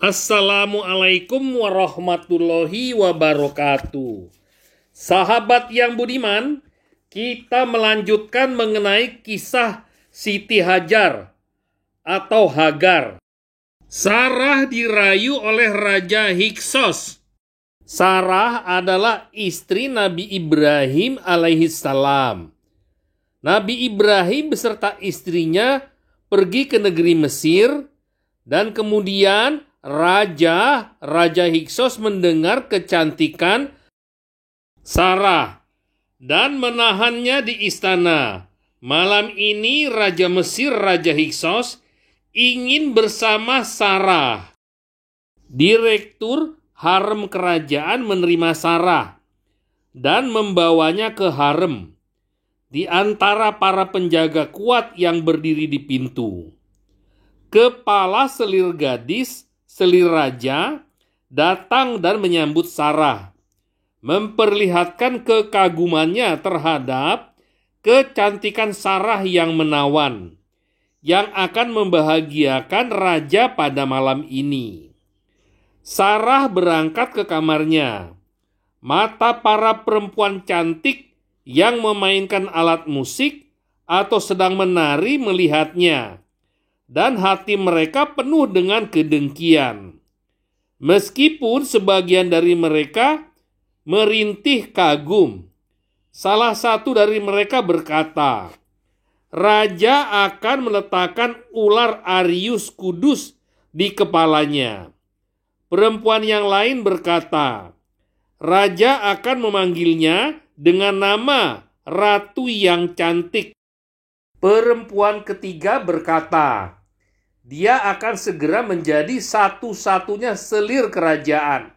Assalamualaikum warahmatullahi wabarakatuh. Sahabat yang budiman, kita melanjutkan mengenai kisah Siti Hajar atau Hagar. Sarah dirayu oleh Raja Hyksos. Sarah adalah istri Nabi Ibrahim alaihissalam. Nabi Ibrahim beserta istrinya pergi ke negeri Mesir, dan kemudian Raja Hyksos mendengar kecantikan Sarah dan menahannya di istana. Malam ini Raja Mesir, Raja Hyksos, ingin bersama Sarah. Direktur harem kerajaan menerima Sarah dan membawanya ke harem di antara para penjaga kuat yang berdiri di pintu. Kepala selir gadis, selir raja, datang dan menyambut Sarah, memperlihatkan kekagumannya terhadap kecantikan Sarah yang menawan, yang akan membahagiakan raja pada malam ini. Sarah berangkat ke kamarnya. Mata para perempuan cantik yang memainkan alat musik atau sedang menari melihatnya, dan hati mereka penuh dengan kedengkian. Meskipun sebagian dari mereka merintih kagum, salah satu dari mereka berkata, "Raja akan meletakkan ular Arius kudus di kepalanya." Perempuan yang lain berkata, "Raja akan memanggilnya dengan nama Ratu yang Cantik." Perempuan ketiga berkata, "Dia akan segera menjadi satu-satunya selir kerajaan."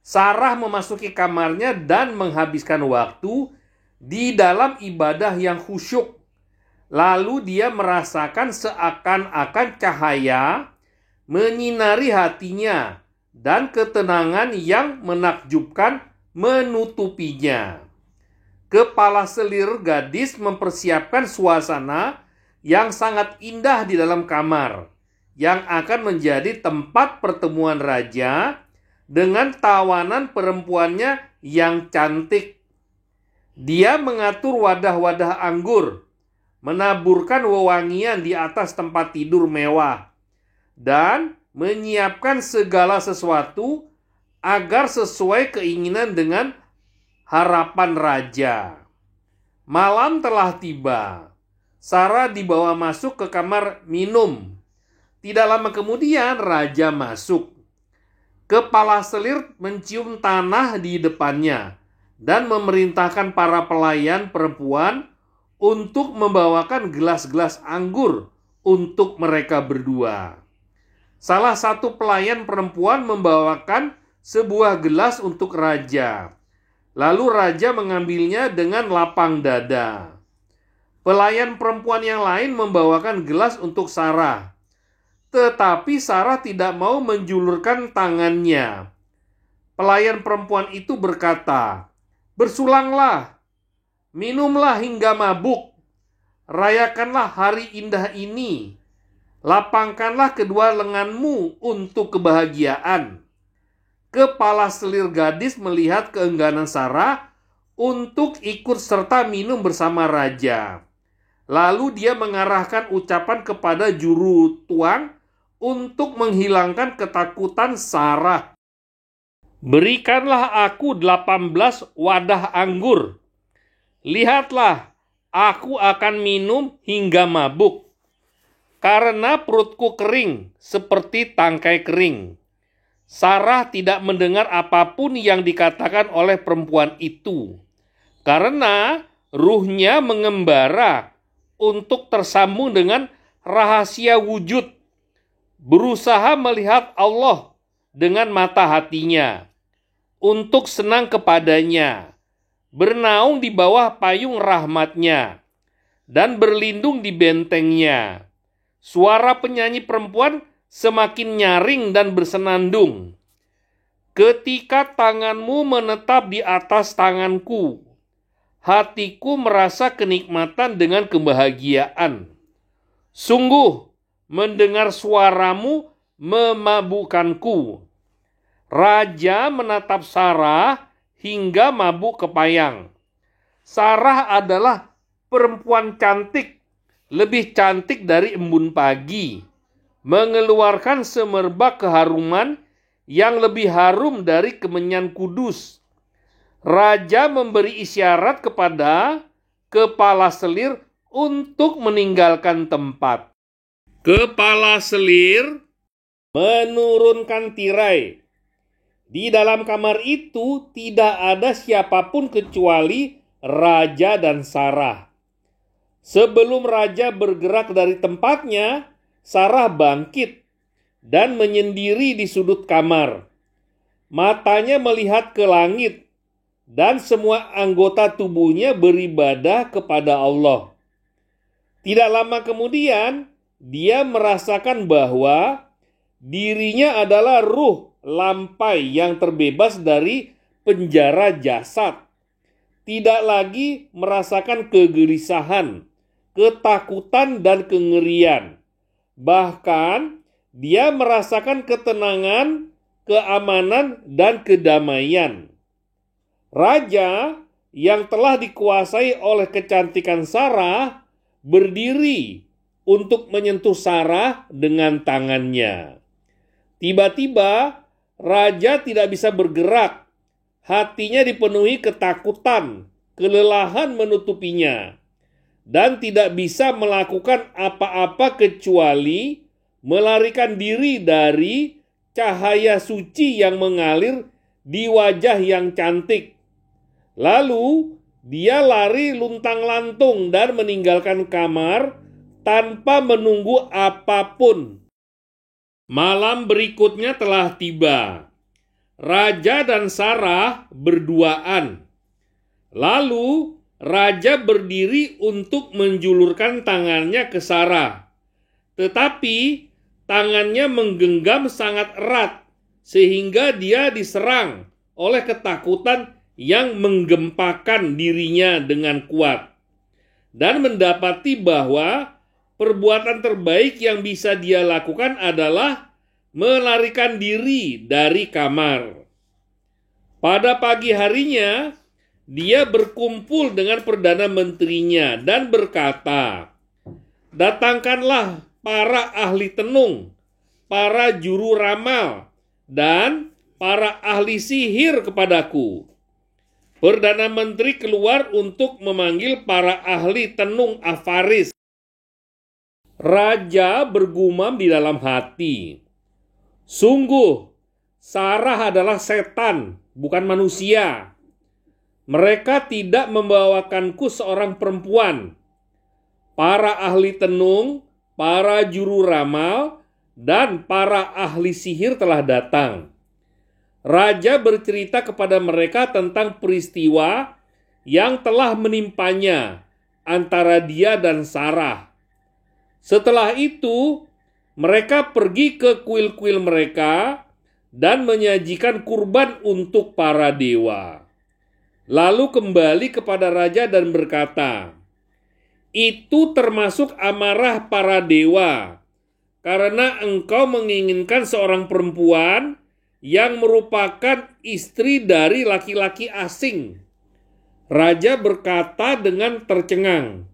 Sarah memasuki kamarnya dan menghabiskan waktu di dalam ibadah yang khusyuk. Lalu dia merasakan seakan-akan cahaya menyinari hatinya dan ketenangan yang menakjubkan menutupinya. Kepala selir gadis mempersiapkan suasana yang sangat indah di dalam kamar, yang akan menjadi tempat pertemuan raja dengan tawanan perempuannya yang cantik. Dia mengatur wadah-wadah anggur, menaburkan wewangian di atas tempat tidur mewah, dan menyiapkan segala sesuatu agar sesuai keinginan dengan harapan raja. Malam telah tiba. Sarah dibawa masuk ke kamar minum. Tidak lama kemudian raja masuk. Kepala selir mencium tanah di depannya dan memerintahkan para pelayan perempuan untuk membawakan gelas-gelas anggur untuk mereka berdua. Salah satu pelayan perempuan membawakan sebuah gelas untuk raja. Lalu raja mengambilnya dengan lapang dada. Pelayan perempuan yang lain membawakan gelas untuk Sarah. Tetapi Sarah tidak mau menjulurkan tangannya. Pelayan perempuan itu berkata, "Bersulanglah, minumlah hingga mabuk. Rayakanlah hari indah ini. Lapangkanlah kedua lenganmu untuk kebahagiaan." Kepala selir gadis melihat keengganan Sarah untuk ikut serta minum bersama raja. Lalu dia mengarahkan ucapan kepada juru tuang untuk menghilangkan ketakutan Sarah. "Berikanlah aku 18 wadah anggur. Lihatlah, aku akan minum hingga mabuk, karena perutku kering seperti tangkai kering." Sarah tidak mendengar apapun yang dikatakan oleh perempuan itu, karena ruhnya mengembara untuk tersambung dengan rahasia wujud, berusaha melihat Allah dengan mata hatinya, untuk senang kepadanya, bernaung di bawah payung rahmatnya, dan berlindung di bentengnya. Suara penyanyi perempuan semakin nyaring dan bersenandung. "Ketika tanganmu menetap di atas tanganku, hatiku merasa kenikmatan dengan kebahagiaan. Sungguh, mendengar suaramu memabukkanku. Raja menatap Sarah hingga mabuk kepayang. Sarah adalah perempuan cantik, lebih cantik dari embun pagi, mengeluarkan semerbak keharuman yang lebih harum dari kemenyan kudus. Raja memberi isyarat kepada kepala selir untuk meninggalkan tempat. Kepala selir menurunkan tirai. Di dalam kamar itu tidak ada siapapun kecuali raja dan Sarah. Sebelum raja bergerak dari tempatnya, Sarah bangkit dan menyendiri di sudut kamar. Matanya melihat ke langit, dan semua anggota tubuhnya beribadah kepada Allah. Tidak lama kemudian, dia merasakan bahwa dirinya adalah ruh lampai yang terbebas dari penjara jasad. Tidak lagi merasakan kegelisahan, ketakutan, dan kengerian. Bahkan, dia merasakan ketenangan, keamanan, dan kedamaian. Raja yang telah dikuasai oleh kecantikan Sarah berdiri untuk menyentuh Sarah dengan tangannya. Tiba-tiba, raja tidak bisa bergerak. Hatinya dipenuhi ketakutan, kelelahan menutupinya, dan tidak bisa melakukan apa-apa kecuali melarikan diri dari cahaya suci yang mengalir di wajah yang cantik. Lalu, dia lari luntang-lantung dan meninggalkan kamar tanpa menunggu apapun. Malam berikutnya telah tiba. Raja dan Sarah berduaan. Lalu, raja berdiri untuk menjulurkan tangannya ke Sarah. Tetapi, tangannya menggenggam sangat erat, sehingga dia diserang oleh ketakutan yang menggempakan dirinya dengan kuat. Dan mendapati bahwa perbuatan terbaik yang bisa dia lakukan adalah melarikan diri dari kamar. Pada pagi harinya, dia berkumpul dengan Perdana Menterinya dan berkata, "Datangkanlah para ahli tenung, para juru ramal, dan para ahli sihir kepadaku." Perdana Menteri keluar untuk memanggil para ahli tenung Afaris. Raja bergumam di dalam hati, "Sungguh, Sarah adalah setan, bukan manusia. Mereka tidak membawakanku seorang perempuan. Para ahli tenung, para juru ramal, dan para ahli sihir telah datang." Raja bercerita kepada mereka tentang peristiwa yang telah menimpanya antara dia dan Sarah. Setelah itu, mereka pergi ke kuil-kuil mereka dan menyajikan kurban untuk para dewa. Lalu kembali kepada raja dan berkata, "Itu termasuk amarah para dewa, karena engkau menginginkan seorang perempuan yang merupakan istri dari laki-laki asing." Raja berkata dengan tercengang,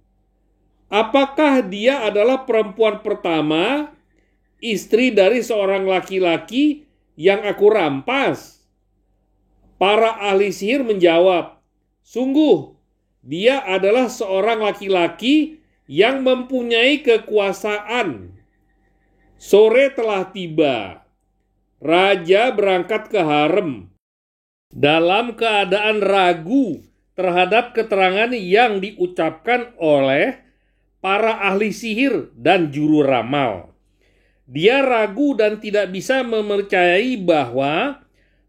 "Apakah dia adalah perempuan pertama, istri dari seorang laki-laki yang aku rampas?" Para ahli sihir menjawab, "Sungguh, dia adalah seorang laki-laki yang mempunyai kekuasaan." Sore telah tiba. Raja berangkat ke harem dalam keadaan ragu terhadap keterangan yang diucapkan oleh para ahli sihir dan juru ramal. Dia ragu dan tidak bisa mempercayai bahwa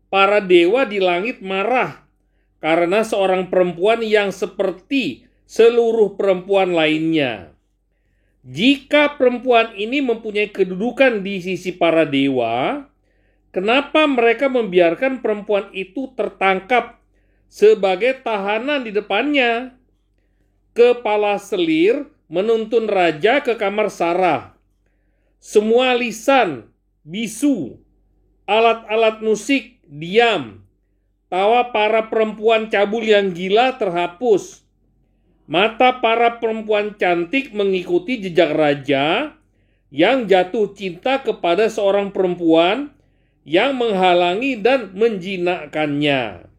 para dewa di langit marah karena seorang perempuan yang seperti seluruh perempuan lainnya. Jika perempuan ini mempunyai kedudukan di sisi para dewa, kenapa mereka membiarkan perempuan itu tertangkap sebagai tahanan di depannya? Kepala selir menuntun raja ke kamar Sarah. Semua lisan bisu, alat-alat musik diam, tawa para perempuan cabul yang gila terhapus. Mata para perempuan cantik mengikuti jejak raja yang jatuh cinta kepada seorang perempuan yang menghalangi dan menjinakkannya.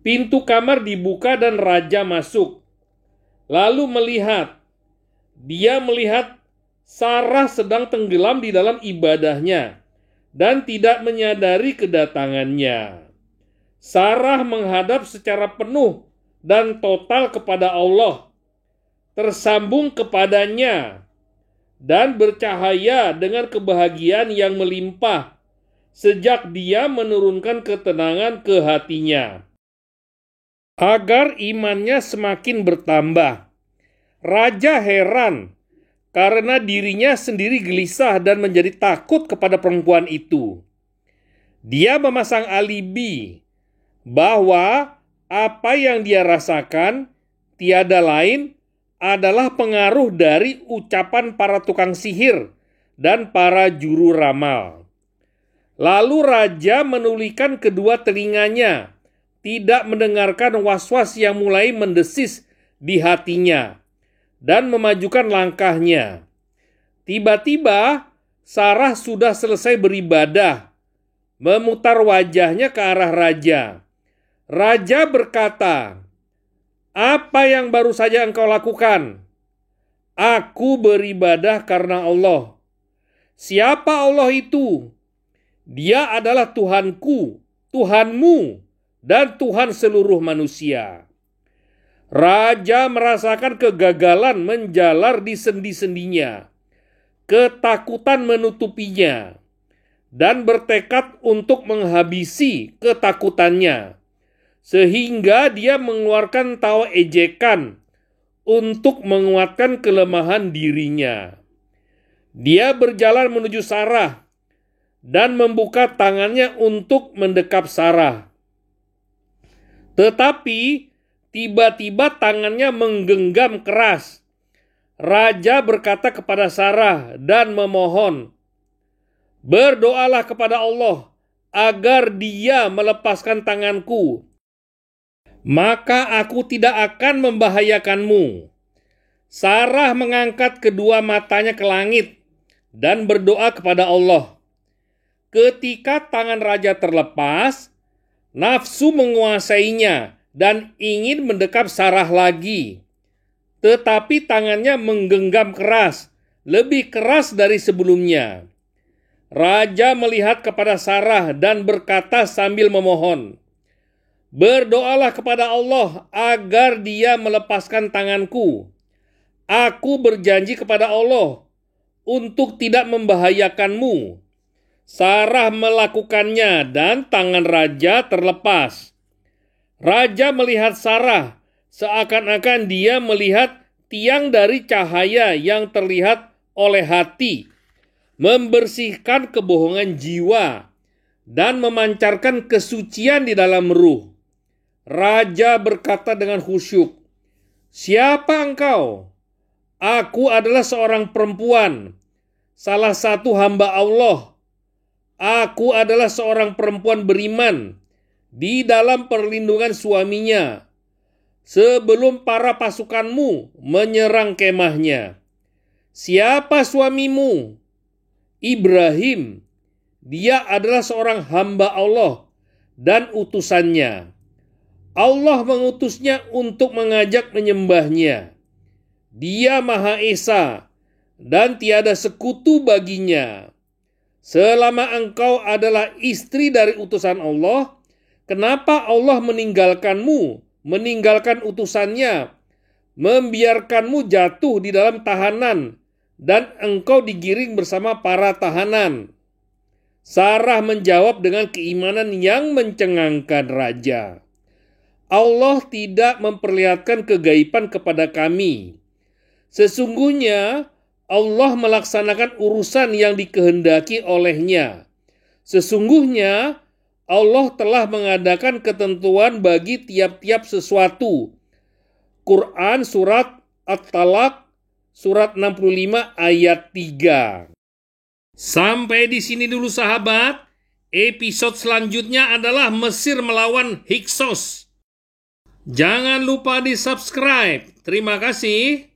Pintu kamar dibuka dan raja masuk. Lalu dia melihat Sarah sedang tenggelam di dalam ibadahnya dan tidak menyadari kedatangannya. Sarah menghadap secara penuh dan total kepada Allah, tersambung kepadanya, dan bercahaya dengan kebahagiaan yang melimpah sejak dia menurunkan ketenangan ke hatinya. Agar imannya semakin bertambah, raja heran karena dirinya sendiri gelisah dan menjadi takut kepada perempuan itu. Dia memasang alibi bahwa apa yang dia rasakan tiada lain adalah pengaruh dari ucapan para tukang sihir dan para juru ramal. Lalu raja menulihkan kedua telinganya, tidak mendengarkan was-was yang mulai mendesis di hatinya, dan memajukan langkahnya. Tiba-tiba Sarah sudah selesai beribadah, memutar wajahnya ke arah raja. Raja berkata, "Apa yang baru saja engkau lakukan?" "Aku beribadah karena Allah." "Siapa Allah itu?" "Dia adalah Tuhanku, Tuhanmu, dan Tuhan seluruh manusia." Raja merasakan kegagalan menjalar di sendi-sendinya, ketakutan menutupinya, dan bertekad untuk menghabisi ketakutannya, sehingga dia mengeluarkan tawa ejekan untuk menguatkan kelemahan dirinya. Dia berjalan menuju Sarah dan membuka tangannya untuk mendekap Sarah. Tetapi tiba-tiba tangannya menggenggam keras. Raja berkata kepada Sarah dan memohon, "Berdoalah kepada Allah agar Dia melepaskan tanganku, maka aku tidak akan membahayakanmu." Sarah mengangkat kedua matanya ke langit dan berdoa kepada Allah. Ketika tangan raja terlepas, nafsu menguasainya dan ingin mendekap Sarah lagi. Tetapi tangannya menggenggam keras, lebih keras dari sebelumnya. Raja melihat kepada Sarah dan berkata sambil memohon, "Berdoalah kepada Allah agar Dia melepaskan tanganku. Aku berjanji kepada Allah untuk tidak membahayakanmu." Sarah melakukannya dan tangan raja terlepas. Raja melihat Sarah seakan-akan dia melihat tiang dari cahaya yang terlihat oleh hati, membersihkan kebohongan jiwa, dan memancarkan kesucian di dalam ruh. Raja berkata dengan khusyuk, "Siapa engkau?" "Aku adalah seorang perempuan, salah satu hamba Allah. Aku adalah seorang perempuan beriman di dalam perlindungan suaminya sebelum para pasukanmu menyerang kemahnya." "Siapa suamimu?" "Ibrahim. Dia adalah seorang hamba Allah dan utusannya. Allah mengutusnya untuk mengajak menyembahnya. Dia Maha Esa dan tiada sekutu baginya. Selama engkau adalah istri dari utusan Allah, kenapa Allah meninggalkanmu, meninggalkan utusannya, membiarkanmu jatuh di dalam tahanan, dan engkau digiring bersama para tahanan?" Sarah menjawab dengan keimanan yang mencengangkan raja, "Allah tidak memperlihatkan kegaiban kepada kami. Sesungguhnya Allah melaksanakan urusan yang dikehendaki olehnya. Sesungguhnya Allah telah mengadakan ketentuan bagi tiap-tiap sesuatu." Quran Surat At-Talaq, Surat 65 ayat 3. Sampai di sini dulu sahabat. Episode selanjutnya adalah Mesir melawan Hyksos. Jangan lupa di-subscribe. Terima kasih.